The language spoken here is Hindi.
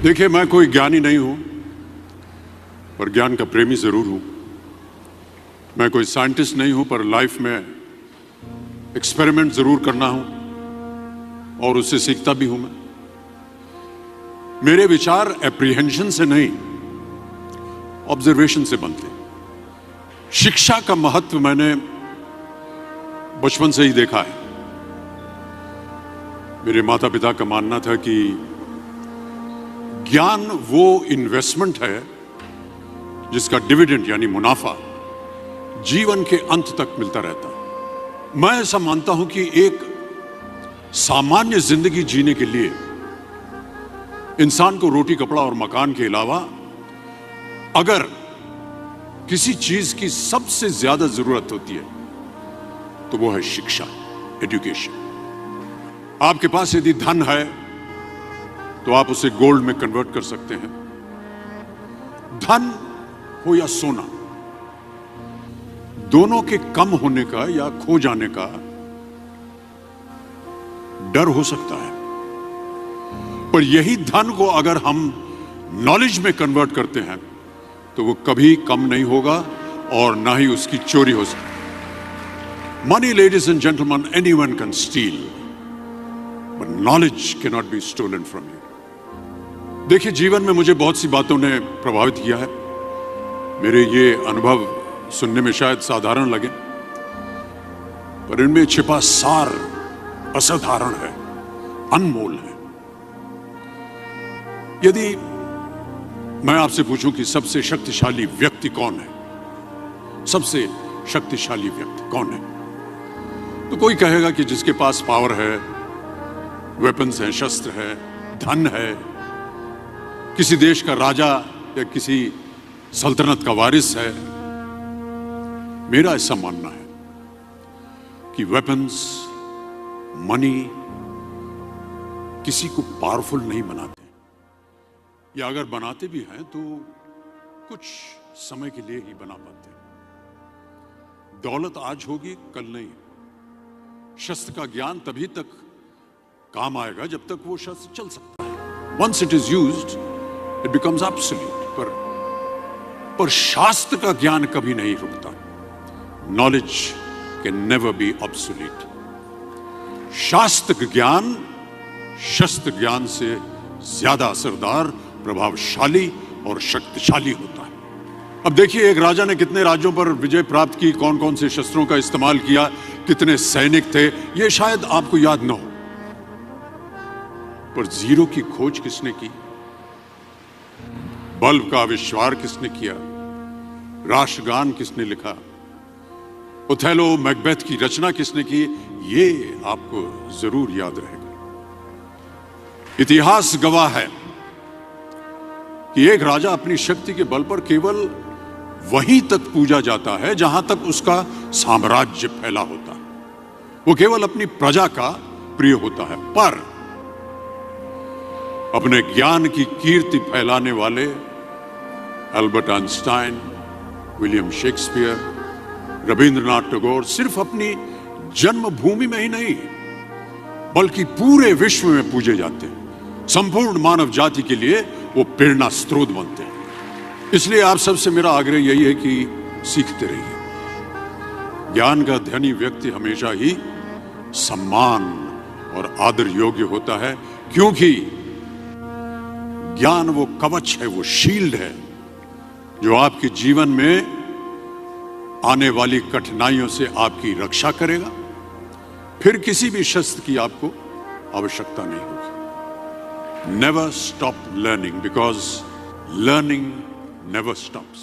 देखिए, मैं कोई ज्ञानी नहीं हूं, पर ज्ञान का प्रेमी जरूर हूं। मैं कोई साइंटिस्ट नहीं हूं, पर लाइफ में एक्सपेरिमेंट जरूर करना हूं और उससे सीखता भी हूं। मेरे विचार एप्रीहेंशन से नहीं, ऑब्जर्वेशन से बनते हैं। शिक्षा का महत्व मैंने बचपन से ही देखा है। मेरे माता पिता का मानना था कि ज्ञान वो इन्वेस्टमेंट है जिसका डिविडेंड यानी मुनाफा जीवन के अंत तक मिलता रहता है। मैं ऐसा मानता हूं कि एक सामान्य जिंदगी जीने के लिए इंसान को रोटी, कपड़ा और मकान के अलावा अगर किसी चीज की सबसे ज्यादा जरूरत होती है तो वो है शिक्षा, एजुकेशन। आपके पास यदि धन है तो आप उसे गोल्ड में कन्वर्ट कर सकते हैं। धन हो या सोना, दोनों के कम होने का या खो जाने का डर हो सकता है, पर यही धन को अगर हम नॉलेज में कन्वर्ट करते हैं तो वो कभी कम नहीं होगा और ना ही उसकी चोरी हो सकती। Money, ladies and gentleman, anyone can steal, but knowledge can not be stolen from you. देखिए, जीवन में मुझे बहुत सी बातों ने प्रभावित किया है। मेरे ये अनुभव सुनने में शायद साधारण लगे, पर इनमें छिपा सार असाधारण है, अनमोल है। यदि मैं आपसे पूछूं कि सबसे शक्तिशाली व्यक्ति कौन है, सबसे शक्तिशाली व्यक्ति कौन है, तो कोई कहेगा कि जिसके पास पावर है, वेपन्स हैं, शस्त्र है, धन है, किसी देश का राजा या किसी सल्तनत का वारिस है। मेरा ऐसा मानना है कि वेपन्स, मनी किसी को पावरफुल नहीं बनाते, या अगर बनाते भी हैं तो कुछ समय के लिए ही बना पाते हैं। दौलत आज होगी, कल नहीं। शस्त्र का ज्ञान तभी तक काम आएगा जब तक वो शस्त्र चल सकता है। Once it is used it becomes absolute. पर शास्त्र का ज्ञान कभी नहीं रुकता। Knowledge can never be obsolete. शास्त्र ज्ञान शस्त्र ज्ञान से ज्यादा असरदार, प्रभावशाली और शक्तिशाली होता है। अब देखिए, एक राजा ने कितने राज्यों पर विजय प्राप्त की, कौन कौन से शस्त्रों का इस्तेमाल किया, कितने सैनिक थे, यह शायद आपको याद न हो, पर जीरो की खोज किसने की, बल्ब का आविष्कार किसने किया, राष्ट्रगान किसने लिखा, ओथेलो, मैकबेथ की रचना किसने की, ये आपको जरूर याद रहेगा। इतिहास गवाह है कि एक राजा अपनी शक्ति के बल पर केवल वहीं तक पूजा जाता है जहां तक उसका साम्राज्य फैला होता है। वो केवल अपनी प्रजा का प्रिय होता है। पर अपने ज्ञान की कीर्ति फैलाने वाले Albert Einstein, William Shakespeare, Rabindranath Tagore सिर्फ अपनी जन्मभूमि में ही नहीं बल्कि पूरे विश्व में पूजे जाते हैं। संपूर्ण मानव जाति के लिए वो प्रेरणा स्रोत बनते हैं। इसलिए आप सबसे मेरा आग्रह यही है कि सीखते रहिए। ज्ञान का धनी व्यक्ति हमेशा ही सम्मान और आदर योग्य होता है, क्योंकि ज्ञान वो कवच है, वो शील्ड है जो आपके जीवन में आने वाली कठिनाइयों से आपकी रक्षा करेगा। फिर किसी भी शस्त्र की आपको आवश्यकता नहीं होगी। Never stop learning, because learning never stops.